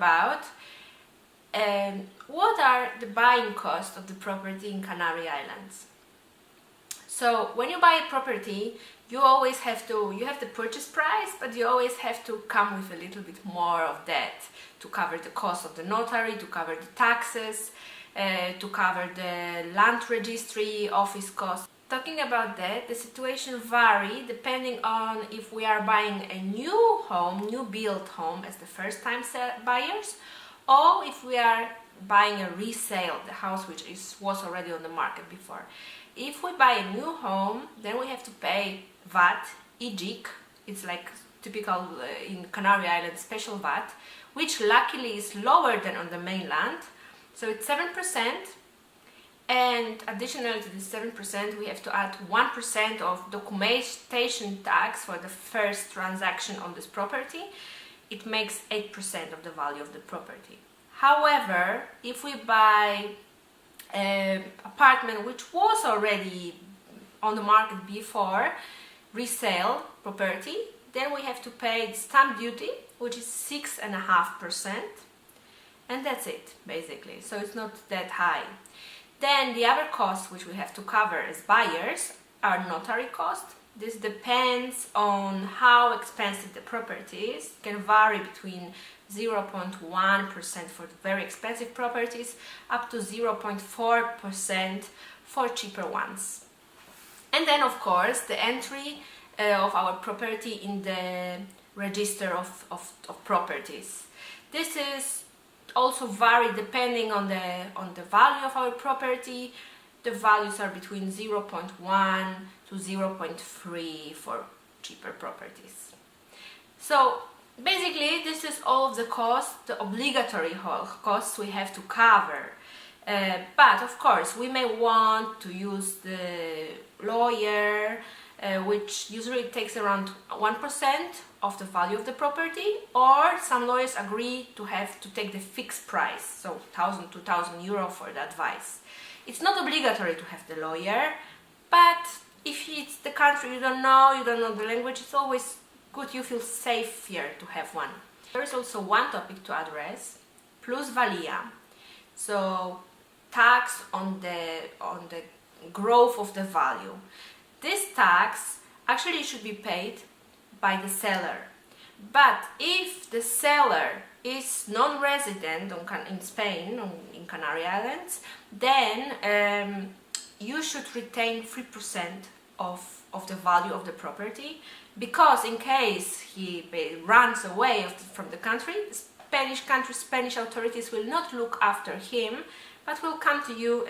about what are the buying costs of the property in Canary Islands. So when you buy a property, you always have the purchase price, but you always have to come with a little bit more of that to cover the cost of the notary, to cover the taxes, to cover the land registry, office costs. Talking about that, the situation varies depending on if we are buying a new home, new built home as the first time buyers, or if we are buying a resale, the house which was already on the market before. If we buy a new home, then we have to pay VAT, EGIC, it's like typical in Canary Islands special VAT, which luckily is lower than on the mainland, so it's 7%. And additional to the 7%, we have to add 1% of documentation tax for the first transaction on this property. It makes 8% of the value of the property. However, if we buy an apartment which was already on the market before, resale property, then we have to pay the stamp duty, which is 6.5%, and that's it basically, so it's not that high. Then the other costs which we have to cover as buyers are notary costs. This depends on how expensive the property is. It can vary between 0.1% for the very expensive properties up to 0.4% for cheaper ones. And then of course the entry of our property in the register of properties. This is also vary depending on the value of our property. The values are between 0.1 to 0.3 for cheaper properties. So basically this is all of the costs, the obligatory costs we have to cover. But of course we may want to use the lawyer, which usually takes around 1% of the value of the property, or some lawyers agree to take the fixed price, so 1,000, 2,000 euro for the advice. It's not obligatory to have the lawyer, but if it's the country you don't know the language, it's always good, you feel safer to have one. There is also one topic to address, plusvalia, so tax on the growth of the value. This tax actually should be paid by the seller, but if the seller is non-resident in Spain, in Canary Islands, then you should retain 3% of the value of the property, because in case he runs away from the country, Spanish authorities will not look after him, but will come to you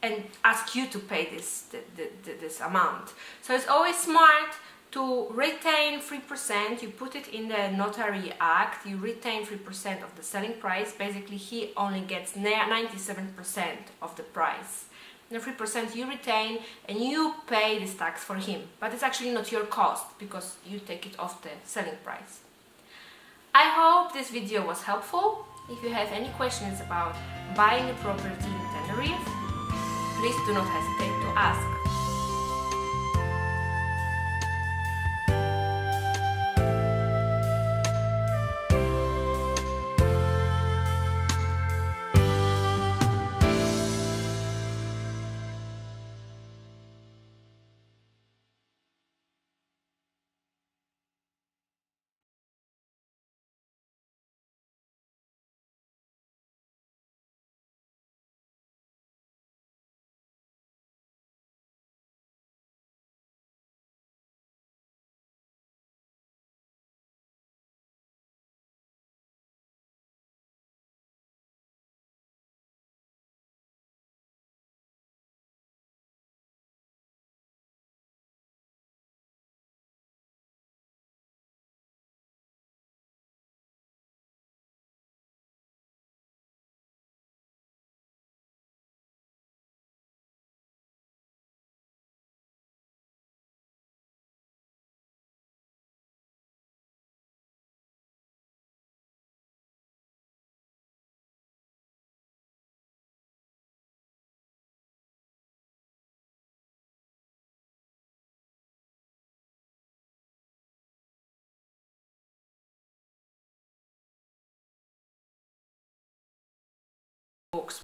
and ask you to pay this amount. So it's always smart to retain 3%. You put it in the notary act, you retain 3% of the selling price. Basically he only gets 97% of the price. The 3% you retain and you pay this tax for him, but it's actually not your cost because you take it off the selling price. I hope this video was helpful. If you have any questions about buying a property in Tenerife, please do not hesitate to ask.